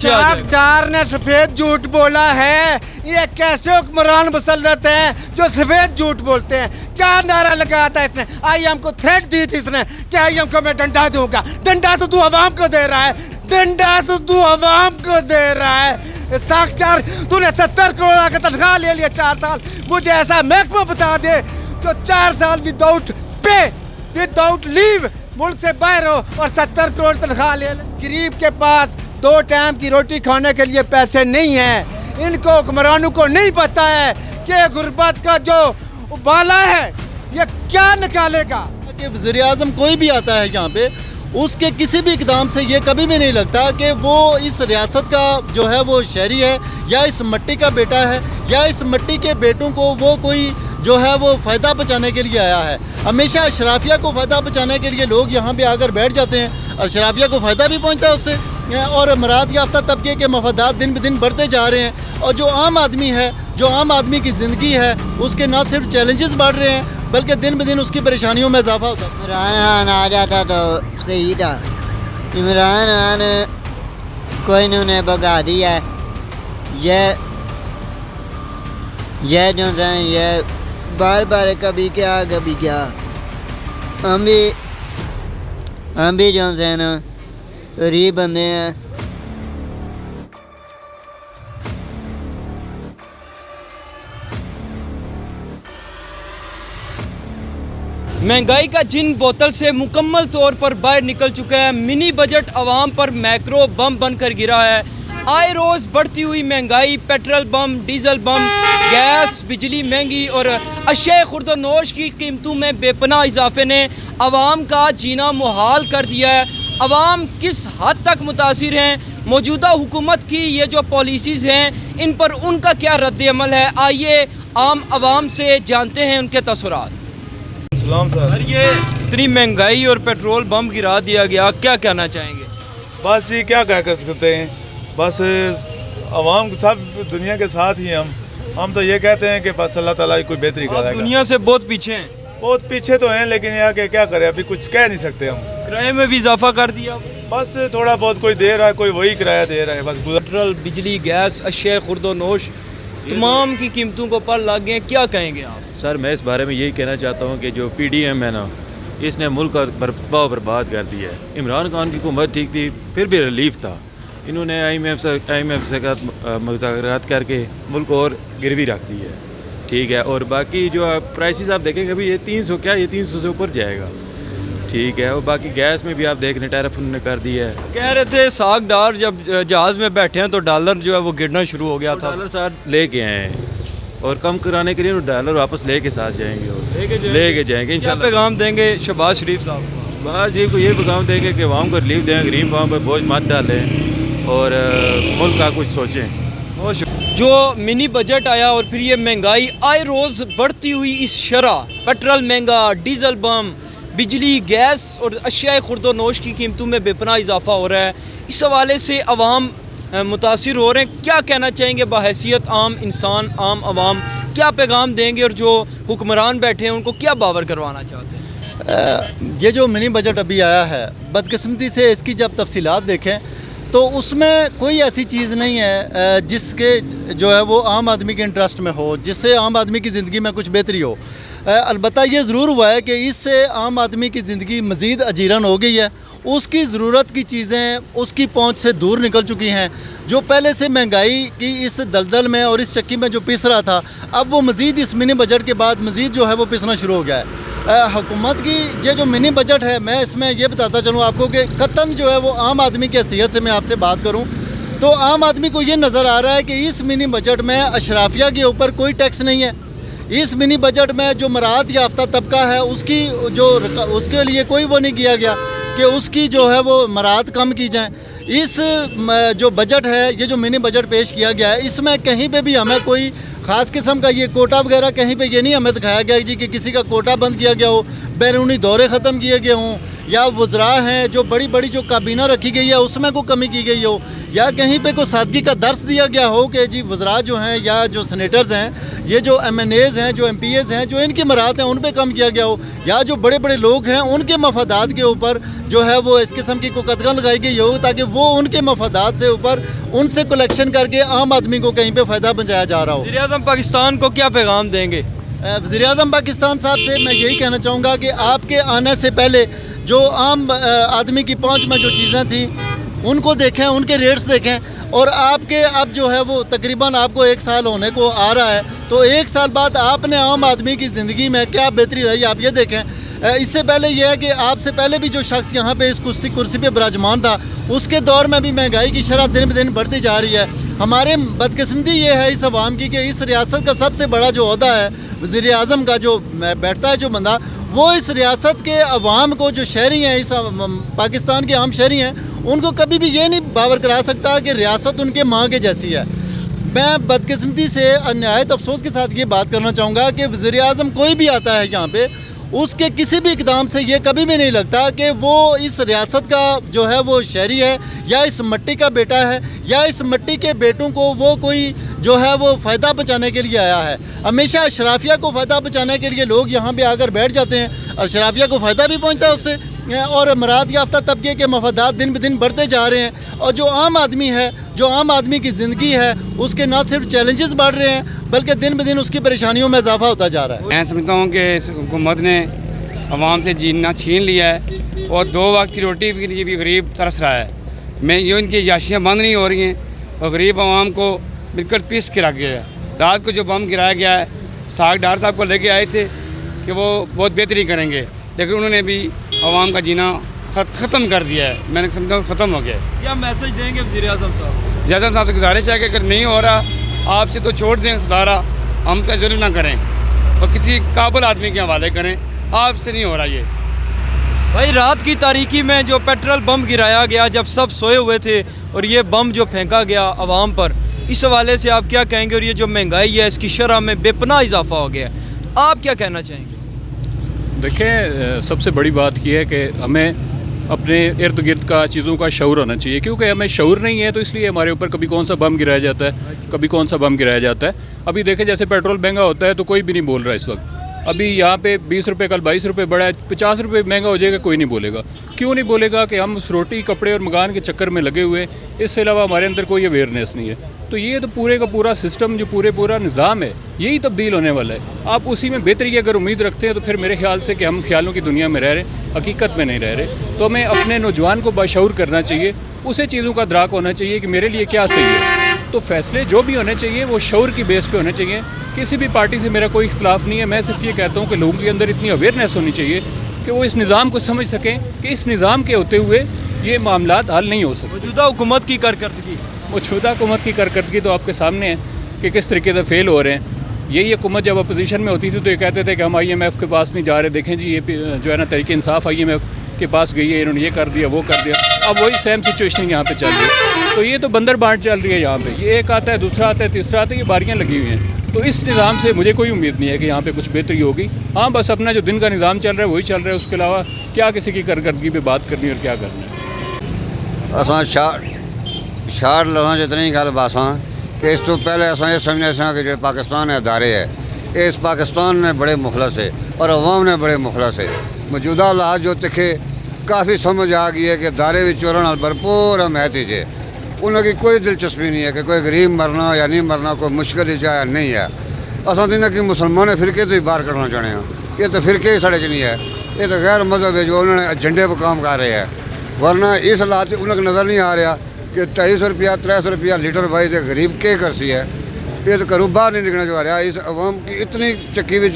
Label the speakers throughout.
Speaker 1: से आ जाएगा।
Speaker 2: डार ने सफेद झूठ बोला है। ये कैसे हुक्मरान मुसल्लत हैं जो सफेद झूठ बोलते हैं। क्या नारा लगाया था इसने, आईएम को थ्रेट दी थी इसने कि आईएम को मैं डंडा दूंगा। डंडा तो तू अवाम को दे रहा है, डंडा तो तू अवाम को दे रहा है। साक्षात तूने 70 करोड़ का तनख्वाह ले लिया 4 साल। मुझे ऐसा महकमा बता दे जो 4 साल विदाउट पे विदाउट लीव मुल्क से बाहर हो और 70 करोड़ तनख्वाह ले। गरीब के पास 2 टाइम की रोटी खाने के लिए पैसे नहीं है। इनको हुक्मरानों को नहीं पता है कि गुर्बत का जो उबाला है ये क्या निकालेगा।
Speaker 3: कि वज़ीर आज़म कोई भी आता है यहाँ पे, उसके किसी भी इकदाम से ये कभी भी नहीं लगता कि वो इस रियासत का जो है वो शहरी है या इस मिट्टी का बेटा है या इस मिट्टी के बेटों को वो कोई जो है वो फ़ायदा पहुँचाने के लिए आया है। हमेशा अशराफिया को फ़ायदा पहुँचाने के लिए लोग यहाँ पे आकर बैठ जाते हैं। अशराफिया को फ़ायदा भी पहुँचता है उससे और मराद याफ्ता तबके के मफादात दिन ब दिन बढ़ते जा रहे हैं। और जो आम आदमी है, जो आम आदमी की ज़िंदगी है, उसके न सिर्फ चैलेंजेस बढ़ रहे हैं बल्कि दिन ब दिन उसकी परेशानियों में इजाफा होता है।
Speaker 4: इमरान खान आ जाता तो सही था। इमरान खान कोई इन्होंने भगा दिया है। ये जो है ये बार बार कभी क्या हम भी जो है ना गरीब बंदे हैं।
Speaker 1: महंगाई का जिन बोतल से मुकम्मल तौर पर बाहर निकल चुका है। मिनी बजट आवाम पर मैक्रो बम बनकर गिरा है। आए रोज़ बढ़ती हुई महंगाई, पेट्रोल बम, डीजल बम, गैस, बिजली महंगी और अशय खुर्दोनोश की कीमतों में बेपनाह इजाफे ने आवाम का जीना मुहाल कर दिया है। आवाम किस हद तक मुतासिर हैं, मौजूदा हुकूमत की ये जो पॉलिसीज़ हैं इन पर उनका क्या रद्द-ए-अमल है, आइए आम आवाम से जानते हैं उनके तसव्वुरात। सर, ये इतनी महंगाई और पेट्रोल बम गिरा दिया गया, क्या कहना चाहेंगे?
Speaker 5: बस ये क्या कह सकते हैं, बस अवाम सब दुनिया के साथ ही हम तो ये कहते हैं कि बस अल्लाह ताला की कोई बेहतरी कराएगा।
Speaker 1: दुनिया से बहुत पीछे हैं।
Speaker 5: बहुत पीछे तो हैं, लेकिन यहाँ के क्या करें, अभी कुछ कह नहीं सकते हम।
Speaker 1: किराए में भी इजाफा कर दिया,
Speaker 5: बस थोड़ा बहुत कोई दे रहा है, कोई वही किराया दे रहा है बस।
Speaker 1: पेट्रोल, बिजली, गैस, अशय खुर्दोनोश तमाम की कीमतों को पर लग गए, क्या कहेंगे आप?
Speaker 6: सर, मैं इस बारे में यही कहना चाहता हूँ कि जो PDM है ना, इसने मुल्क का बर्बाद कर दिया है। इमरान खान की हुकूमत ठीक थी, फिर भी रिलीफ था। इन्होंने IMF से मुज़ाकरात करके मुल्क और गिरवी रख दी है, ठीक है। और बाकी जो प्राइसेस आप देखेंगे अभी ये 300 क्या, ये 300 से ऊपर जाएगा, ठीक है। और बाकी गैस में भी आप देख रहे टैरिफ उन्होंने कर दिया है।
Speaker 1: कह रहे थे साग डार जब जहाज़ में बैठे हैं तो डॉलर जो है वो गिरना शुरू हो गया था।
Speaker 6: डॉलर साथ लेके आए हैं और कम कराने के लिए डॉलर वापस लेके साथ जाएंगे और लेके जाएंगे इंशाल्लाह।
Speaker 1: पैगाम देंगे शहबाज शरीफ साहब?
Speaker 6: शहबाज जी को ये पैगाम देंगे कि अवाम को रिलीफ दें, गरीब अवाम पर बोझ मत डालें और मुल्क का कुछ सोचें।
Speaker 1: जो मिनी बजट आया और फिर ये महंगाई आए रोज़ बढ़ती हुई इस शरह, पेट्रोल महंगा, डीजल बम, बिजली, गैस और अशिया खुर्दोनोश की कीमतों में बेपनाह इजाफा हो रहा है। इस हवाले से अवाम मुतासिर हो रहे हैं। क्या कहना चाहेंगे बहैसियत आम इंसान, आम आवाम क्या पैगाम देंगे और जो हुक्मरान बैठे हैं उनको क्या बावर करवाना चाहते हैं?
Speaker 3: ये जो मिनी बजट अभी आया है, बदकिस्मती से इसकी जब तफसीलात देखें तो उसमें कोई ऐसी चीज़ नहीं है जिसके जो है वो आम आदमी के इंटरेस्ट में हो, जिससे आम आदमी की ज़िंदगी में कुछ बेहतरी हो। अलबत्ता ये ज़रूर हुआ है कि इससे आम आदमी की ज़िंदगी मज़ीद अजीरन हो गई है। उसकी ज़रूरत की चीज़ें उसकी पहुंच से दूर निकल चुकी हैं। जो पहले से महंगाई की इस दलदल में और इस चक्की में जो पिस रहा था, अब वो मज़ीद इस मिनी बजट के बाद मज़ीद जो है वो पिसना शुरू हो गया है। हुकूमत की ये जो मिनी बजट है, मैं इसमें ये बताता चलूँ आपको कि कतन जो है वो आम आदमी की हैसियत से मैं आपसे बात करूँ तो आम आदमी को ये नज़र आ रहा है कि इस मिनी बजट में अशराफिया के ऊपर कोई टैक्स नहीं है। इस मिनी बजट में जो मराद याफ्ता तबका है उसकी उसके लिए कोई वो नहीं किया गया कि उसकी जो है वो मराद कम की जाए। इस जो बजट है, ये जो मिनी बजट पेश किया गया है, इसमें कहीं पे भी हमें कोई ख़ास किस्म का ये कोटा वगैरह कहीं पे ये नहीं हमें दिखाया गया जी कि किसी का कोटा बंद किया गया हो, बैरूनी दौरे ख़त्म किए गए हों या वज़रा हैं जो बड़ी बड़ी जो काबीना रखी गई है उसमें कोई कमी की गई हो, या कहीं पे कोई सादगी का दर्स दिया गया हो कि जी वज़रा जो हैं या जो सेनेटर्स हैं, ये जो MNAs हैं, जो MPAs हैं, जो इनकी मराहत हैं उन पे कम किया गया हो, या जो बड़े बड़े लोग हैं उनके मफादात के ऊपर जो है वो इस किस्म की कोई कदगन लगाई गई हो ताकि वो उनके मफादात से ऊपर उनसे कलेक्शन करके आम आदमी को कहीं पे फ़ायदा पहुँचाया जा रहा हो।
Speaker 1: वज़ीर-ए-आज़म पाकिस्तान को क्या पैगाम देंगे?
Speaker 3: वज़ीर-ए-आज़म पाकिस्तान साहब से मैं यही कहना चाहूँगा कि आपके आने से पहले जो आम आदमी की पहुँच में जो चीज़ें थी उनको देखें, उनके रेट्स देखें, और आपके अब जो है वो तकरीबन आपको 1 साल होने को आ रहा है, तो 1 साल बाद आपने आम आदमी की ज़िंदगी में क्या बेहतरी रही आप ये देखें। इससे पहले यह है कि आपसे पहले भी जो शख्स यहाँ पे इस कुर्सी पे विराजमान था उसके दौर में भी महंगाई की शरह दिन ब दिन बढ़ती जा रही है। हमारे बदकिस्मती ये है इस अवाम की कि इस रियासत का सबसे बड़ा जो ओहदा है वज़ीर-ए-आज़म का जो बैठता है जो बंदा, वो इस रियासत के अवाम को जो शहरी हैं, इस पाकिस्तान के आम शहरी हैं, उनको कभी भी ये नहीं बावर करा सकता कि रियासत उनके माँ के जैसी है। मैं बदकिस्मती से नहायत अफसोस के साथ ये बात करना चाहूँगा कि वज़ीर-ए-आज़म कोई भी आता है यहाँ पे, उसके किसी भी इकदाम से ये कभी भी नहीं लगता कि वो इस रियासत का जो है वो शहरी है या इस मिट्टी का बेटा है या इस मिट्टी के बेटों को वो कोई जो है वो फ़ायदा पहुँचाने के लिए आया है। हमेशा अशराफिया को फ़ायदा पहुँचाने के लिए लोग यहाँ पे आकर बैठ जाते हैं, अशराफिया को फ़ायदा भी पहुँचता है उससे, और मराद याफ्ता तबके के मफादात दिन ब दिन बढ़ते जा रहे हैं, और जो आम आदमी है, जो आम आदमी की ज़िंदगी है, उसके न सिर्फ चैलेंजेस बढ़ रहे हैं बल्कि दिन ब दिन उसकी परेशानियों में इजाफा होता जा रहा है।
Speaker 7: मैं समझता हूँ कि इस हुकूमत ने आवाम से जीना छीन लिया है और 2 वक्त की रोटी के लिए भी गरीब तरस रहा है। मैं ये उनकी याशियाँ बंद नहीं हो रही हैं और गरीब आवाम को बिल्कुल पीस के रख गया है। रात को जो बम गिराया गया है, साग डार साहब को लेके आए थे कि वो बहुत बेहतरी करेंगे, लेकिन उन्होंने भी आवाम का जीना ख़त्म कर दिया है। मैंने समझता हूँ ख़त्म हो गया।
Speaker 1: क्या मैसेज देंगे वज़ीर-ए-आज़म साहब?
Speaker 7: वज़ीर-ए-आज़म साहब से गुजारिश है कि अगर नहीं हो रहा आपसे तो छोड़ दें, खुदारा हम पे जुल्म ना करें और किसी काबिल आदमी के हवाले करें, आपसे नहीं हो रहा ये।
Speaker 1: भाई रात की तारीकी में जो पेट्रोल बम गिराया गया जब सब सोए हुए थे और ये बम जो फेंका गया आवाम पर, इस हवाले से आप क्या कहेंगे? और ये जो महंगाई है इसकी शरह में बेपनाह इजाफा हो गया, तो आप क्या कहना चाहेंगे?
Speaker 8: देखिए, सबसे बड़ी बात यह है कि हमें अपने इर्द गिर्द का चीज़ों का शऊर होना चाहिए, क्योंकि हमें शऊर नहीं है तो इसलिए हमारे ऊपर कभी कौन सा बम गिराया जाता है, कभी कौन सा बम गिराया जाता है। अभी देखें जैसे पेट्रोल महंगा होता है तो कोई भी नहीं बोल रहा इस वक्त। अभी यहाँ पे 20 रुपये कल 22 रुपये बढ़ा है, 50 रुपये महंगा हो जाएगा, कोई नहीं बोलेगा। क्यों नहीं बोलेगा? कि हम उस रोटी कपड़े और मकान के चक्कर में लगे हुए, इससे अलावा हमारे अंदर कोई अवेयरनेस नहीं है। तो ये तो पूरे का पूरा सिस्टम जो पूरा निज़ाम है यही तब्दील होने वाला है। आप उसी में बेहतरी की अगर उम्मीद रखते हैं तो फिर मेरे ख्याल से कि हम ख्यालों की दुनिया में रह रहे, हकीकत में नहीं रह रहे। तो हमें अपने नौजवान को बाशऊर करना चाहिए, उसे चीज़ों का अदराक होना चाहिए कि मेरे लिए क्या सही है। तो फैसले जो भी होने चाहिए वो शऊर की बेस पे होने चाहिए। किसी भी पार्टी से मेरा कोई इख्तलाफ नहीं है, मैं सिर्फ ये कहता हूँ कि लोगों के अंदर इतनी अवेयरनेस होनी चाहिए कि वो इस निज़ाम को समझ सकें कि इस निज़ाम के होते हुए ये मामलात हल नहीं हो सकते।
Speaker 1: मौजूदा हुकूमत की कारकर्दगी,
Speaker 8: मौजूदा हुकूमत की कारकर्दगी तो आपके सामने है कि किस तरीके से फेल हो रहे हैं। यही हुकूमत जब अपोजिशन में होती थी तो ये कहते थे कि हम IMF के पास नहीं जा रहे, देखें जी ये जो है ना तहरीक इंसाफ IMF के पास गई है, इन्होंने ये कर दिया वो कर दिया। अब वही सेम सिचुएशन यहाँ पे चल रही है। तो ये तो बंदर बांट चल रही है यहाँ पे, ये एक आता है, दूसरा आता है, तीसरा आता है, ये बारियाँ लगी हुई हैं। तो इस निज़ाम से मुझे कोई उम्मीद नहीं है कि यहाँ पे कुछ बेहतरी होगी। हाँ, बस अपना जो दिन का निज़ाम चल रहा है वही चल रहा है, उसके अलावा क्या किसी की कारकर्दगी पे बात करनी और क्या करना है।
Speaker 9: असां शार लवां जितनी गल बासां कि इस तो पहले असां ये समझने से कि जो पाकिस्तान अदारे है इस पाकिस्तान ने बड़े मुखलस है और अवाम ने बड़े मुखलस है। मौजूदा हालात जो तिखे काफ़ी समझ आ गई है कि दारे भी चोरन भरपूर हमायत ही है। उनकी कोई दिलचस्पी नहीं है कि कोई गरीब मरना या नहीं मरना, कोई मुश्किल ही या नहीं है। असां तो कि मुसलमान फिरके तो ही बाहर करना चाहते हैं, ये तो फिरके ही साढ़े च नहीं है, ये तो गैर मजहब है जो उन्होंने एजेंडे पर काम कर रहे हैं। वरना इस हालात उन्हें नज़र नहीं आ रहा कि 250 रुपया 300 रुपया लीटर वाइज गरीब के करसी है। ये तो घरों बाहर नहीं निकलना चाह रहा। इस अवाम की इतनी चक्की में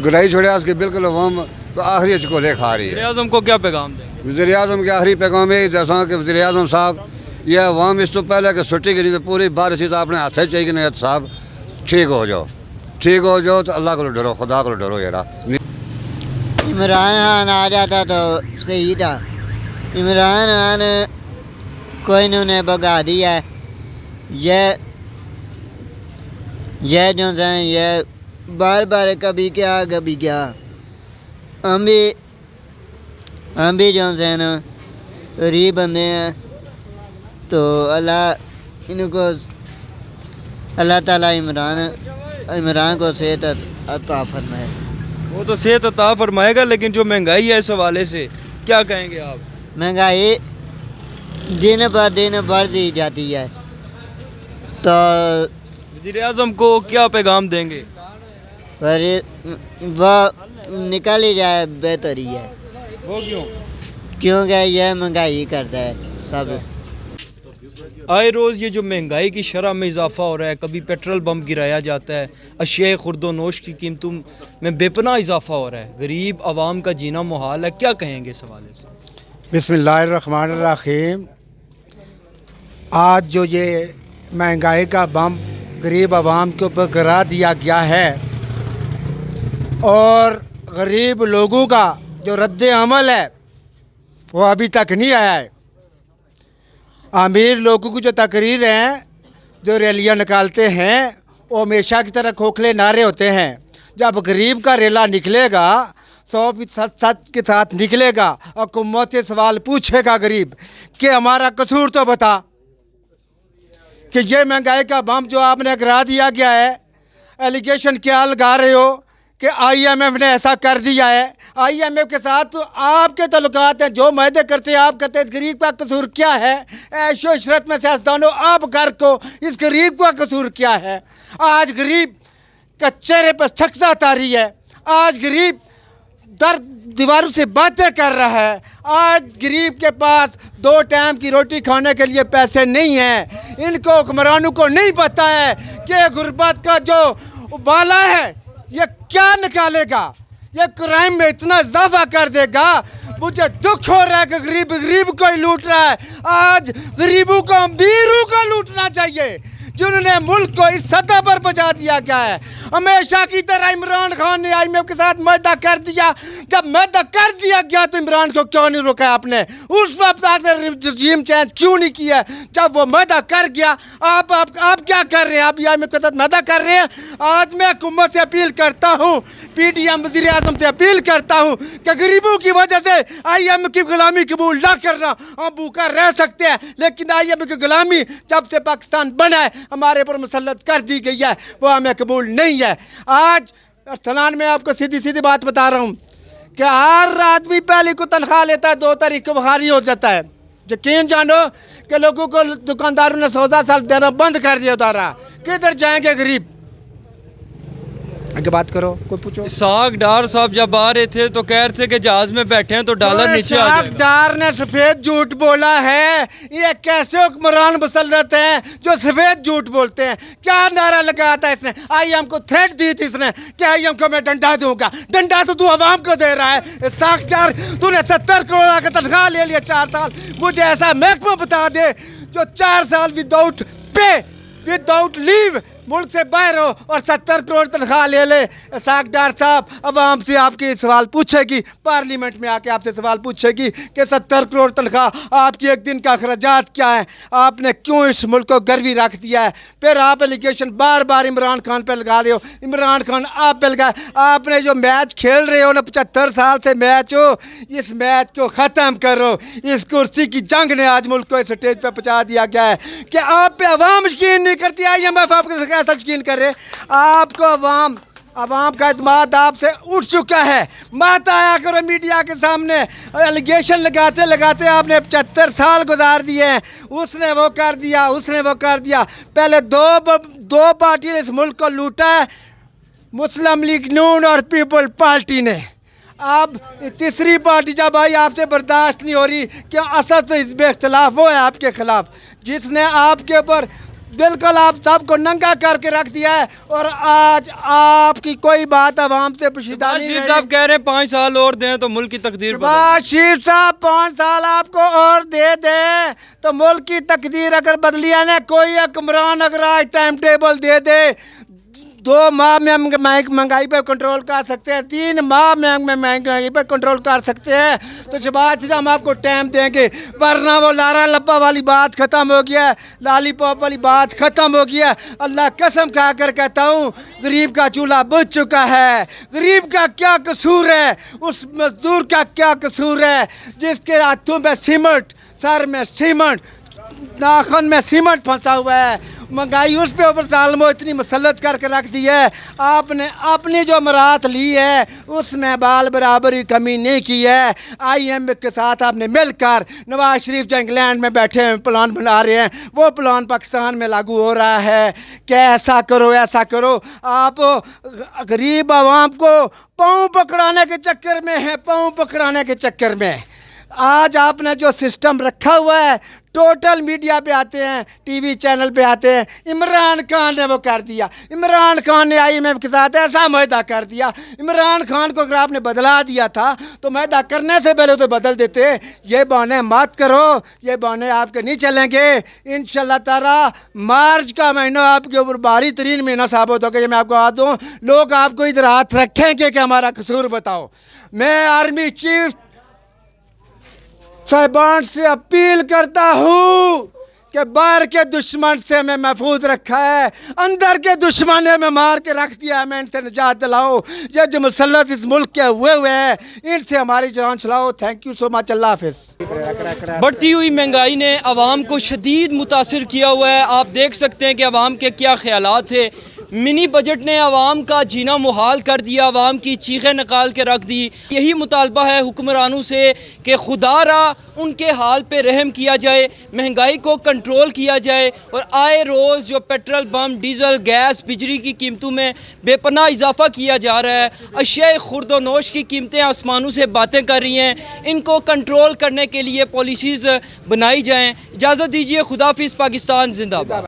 Speaker 9: गुराई छोड़ा कि बिल्कुल अवाम तो आखिरी चकोले खा रही है।
Speaker 1: वज़ीर-ए-आज़म को क्या पैगाम दें?
Speaker 9: वज़ीर-ए-आज़म के आखिरी पैगाम यही दसा कि वज़ीर-ए-आज़म साहब यह अवाम इस तो पहले कि छुट्टी गिरी तो पूरी बारिश तो अपने हाथ चाहिए कि नहीं साहब ठीक हो जाओ, ठीक हो जाओ तो अल्लाह को डरो, खुदा को डरो। यार
Speaker 4: इमरान खान आ जाता तो सही था। इमरान खान कोई ने उन्हें भगा दिया। ये जो है ये बार बार कभी क्या कभी क्या। हम भी हम भी जो हैं ना गरीब बंदे हैं, तो अल्लाह इनको अल्लाह ताला इमरान को सेहत अता फरमाए।
Speaker 1: वो तो सेहत अता फरमाएगा, लेकिन जो महंगाई है इस हवाले से क्या कहेंगे आप?
Speaker 4: महंगाई दिन ब दिन बढ़ती जाती है, तो
Speaker 1: वज़ीर-ए-आज़म को क्या पैगाम देंगे?
Speaker 4: पर वह निकल ही जाए बेहतर ही है,
Speaker 1: वो क्यों?
Speaker 4: क्योंकि यह महंगाई करता है सब।
Speaker 1: आए रोज़ ये जो महंगाई की शरह में इजाफा हो रहा है, कभी पेट्रोल बम गिराया जाता है, अशिया खुर्दो नोश की कीमतों में बेपनाह इजाफा हो रहा है, गरीब आवाम का जीना मुहाल है, क्या कहेंगे इस हवाले से?
Speaker 2: बिस्मिल्लाहिर्रहमानिर्रहीम। आज जो ये महंगाई का बम गरीब आवाम के ऊपर गिरा दिया गया है और गरीब लोगों का जो रद्द अमल है वो अभी तक नहीं आया है। अमीर लोगों की जो तकरीर हैं, जो रैलियाँ निकालते हैं, वो हमेशा की तरह खोखले नारे होते हैं। जब गरीब का रेला निकलेगा 100% सच के साथ निकलेगा, हुकूमत से सवाल पूछेगा गरीब कि हमारा कसूर तो बता कि ये महंगाई का बम जो आपने गिरा दिया गया है, एलिगेशन क्या लगा रहे हो कि IMF ने ऐसा कर दिया है। IMF के साथ तो आपके तल्लुकात हैं, जो मायदे करते हैं आप करते हैं। इस गरीब का कसूर क्या है? ऐशो इशरत में सियासतदानों आप घर को, इस गरीब का कसूर क्या है? आज गरीब का चेहरे पर शख्सा तारी है, आज गरीब दर दीवारों से बातें कर रहा है, आज गरीब के पास 2 टाइम की रोटी खाने के लिए पैसे नहीं हैं। इनको हुक्मरानों को नहीं पता है कि गुर्बत का जो उबाला है ये क्या निकालेगा, ये क्राइम में इतना इजाफा कर देगा। मुझे दुख हो रहा है कि गरीब को ही लूट रहा है। आज गरीबों को अमीरों को लूटना चाहिए, जिन्होंने मुल्क को इस सतह पर पहुंचा दिया गया है। हमेशा की तरह इमरान खान ने IMF के साथ मैदा कर दिया। जब मैदा कर दिया गया तो इमरान को क्यों नहीं रोका आपने? उस वक्त आपने रजीम चेंज क्यों नहीं किया? जब वो मैदा कर गया, आप क्या कर रहे हैं? आप IMF के साथ मैदा कर रहे हैं। आज मैं हुकूमत से अपील करता हूँ, PDM वज़ीर-ए-आज़म से अपील करता हूँ कि गरीबों की वजह से IMF की गुलामी कबूल ना करना। हम भूखा रह सकते हैं, लेकिन IMF की गुलामी जब से पाकिस्तान बना है हमारे पर मुसल्लत कर दी गई है, वो हमें कबूल नहीं है। आज सलान में आपको सीधी सीधी बात बता रहा हूँ कि हर आदमी पहले को तनख्वाह लेता है, 2 तारीख को बुखारी हो जाता है। यकीन जानो कि लोगों को दुकानदारों ने 14 साल देना बंद कर दिया उधारा। किधर जाएंगे गरीब? आगे बात करो, कोई पूछो।
Speaker 1: इसाक डार साहब जब आ रहे थे तो कह रहे थे कि जहाज में बैठे हैं तो डॉलर नीचे आ जाएगा।
Speaker 2: डार ने सफ़ेद झूठ बोला है। ये कैसे हुक्मरान मुसल्लत हैं जो सफ़ेद झूठ बोलते हैं? क्या नारा लगाया था इसने? IMF को थ्रेट दी थी इसने कि IMF को मैं डंडा दूंगा। डंडा तो तू आवाम को दे रहा है। इसाक डार, तूने 70 करोड़ का तनख्वाह ले लिया 4 साल। मुझे ऐसा महकमा बता दे जो 4 साल विदाउट पे, विदाउट लीव मुल्क से बाहर हो और 70 करोड़ तनख्वाह ले ले। इसाक डार साहब अवाम से आपके सवाल पूछेगी, पार्लियामेंट में आके आपसे सवाल पूछेगी कि 70 करोड़ तनख्वाह आपकी एक दिन का अखराजात क्या है? आपने क्यों इस मुल्क को गर्वी रख दिया है? फिर आप एलिगेशन बार बार इमरान खान पे लगा रहे हो। इमरान खान आप पे लगाए। आपने जो मैच खेल रहे हो ना, 75 साल से मैच हो, इस मैच को ख़त्म करो। इस कुर्सी की जंग ने आज मुल्क को इस स्टेज पर पहुँचा दिया गया है कि आप पे अवाम यकीन नहीं करती। IMF आपको ऐसा यकीन कर रहे, आपको अवाम का एतमाद आपसे उठ चुका है। मत आया करो मीडिया के सामने, एलिगेशन लगाते लगाते आपने 75 साल गुजार दिए हैं। उसने वो कर दिया, उसने वो कर दिया। पहले दो पार्टी ने इस मुल्क को लूटा है, मुस्लिम लीग नून और पीपल पार्टी ने। अब तीसरी पार्टी जब आई, आपसे बर्दाश्त नहीं हो रही कि असद तो हिज़्ब इख्तिलाफ वो है आपके ख़िलाफ़, जिसने आपके ऊपर बिल्कुल आप सबको नंगा करके रख दिया है। और आज आपकी कोई बात आवाम से पुशीदा नहीं है।
Speaker 1: साहब कह रहे हैं 5 साल और दें तो मुल्क की तकदीर
Speaker 2: शीर साहब 5 साल आपको और दे दें तो मुल्क की तकदीर अगर बदलिया ना, कोई हुक्मरान अगर आज टाइम टेबल दे दे 2 माह में हम महंगाई पर कंट्रोल कर सकते हैं, 3 माह में हम महंगाई पर कंट्रोल कर सकते हैं। तो शहबाज हम आपको टाइम देंगे, वरना वो लारा लब्बा वाली बात ख़त्म हो गया है, लॉलीपॉप वाली बात ख़त्म हो गया है। अल्लाह कसम खा कर कहता हूँ, गरीब का चूल्हा बुझ चुका है। गरीब का क्या कसूर है, उस मजदूर का क्या कसूर है जिसके हाथों में सीमेंट, सर में सीमेंट, नाखन में सीमेंट फंसा हुआ है। महंगाई उस पे ऊपर जालिमों इतनी मसलत करके रख दी है। आपने अपनी जो मराहत ली है उसमें बाल बराबर की कमी नहीं की है। IMF के साथ आपने मिलकर नवाज शरीफ जो इंग्लैंड में बैठे हैं प्लान बना रहे हैं, वो प्लान पाकिस्तान में लागू हो रहा है कि ऐसा करो ऐसा करो। आप गरीब आवाम को पाँव पकड़ाने के चक्कर में है, पाँव पकड़ाने के चक्कर में। आज आपने जो सिस्टम रखा हुआ है, टोटल मीडिया पे आते हैं, टीवी चैनल पे आते हैं, इमरान खान ने वो कर दिया। इमरान खान ने IMF के साथ ऐसा मुआहदा कर दिया। इमरान खान को अगर आपने बदला दिया था तो मुआहदा करने से पहले तो बदल देते। ये बहाने मत करो, ये बहाने आपके नहीं चलेंगे। इंशाल्लाह ताला मार्च का महीना आपके ऊपर भारी तरीन महीना साबित होगा। ये मैं आपको बात दूँ, लोग आपको इधर हाथ रखेंगे कि हमारा कसूर बताओ। मैं आर्मी चीफ साहिबान से अपील करता हूँ कि बाहर के दुश्मन से हमें महफूज रखा है, अंदर के दुश्मन ने हमें मार के रख दिया है। हमें इनसे निजात दिलाओ। ये जो मुसल्लत इस मुल्क के हुए हैं, इनसे हमारी जान छुड़ाओ। Thank you so much. अल्लाह हाफिज़।
Speaker 1: बढ़ती हुई महंगाई ने आवाम को शदीद मुतासिर किया हुआ है। आप देख सकते हैं कि आवाम के क्या ख्यालात थे। मिनी बजट ने आवाम का जीना मुहाल कर दिया, आवाम की चीखें निकाल के रख दी। यही मुतालबा है हुक्मरानों से कि खुदारा उनके हाल पे रहम किया जाए, महंगाई को कंट्रोल किया जाए और आए रोज़ जो पेट्रोल बम, डीज़ल, गैस, बिजली की कीमतों में बेपनाह इजाफा किया जा रहा है, अशिया खुर्द व नोश की कीमतें आसमानों से बातें कर रही हैं, इनको कंट्रोल करने के लिए पॉलिसीज़ बनाई जाएँ। इजाज़त दीजिए, खुदाफिज़। पाकिस्तान जिंदाबाद।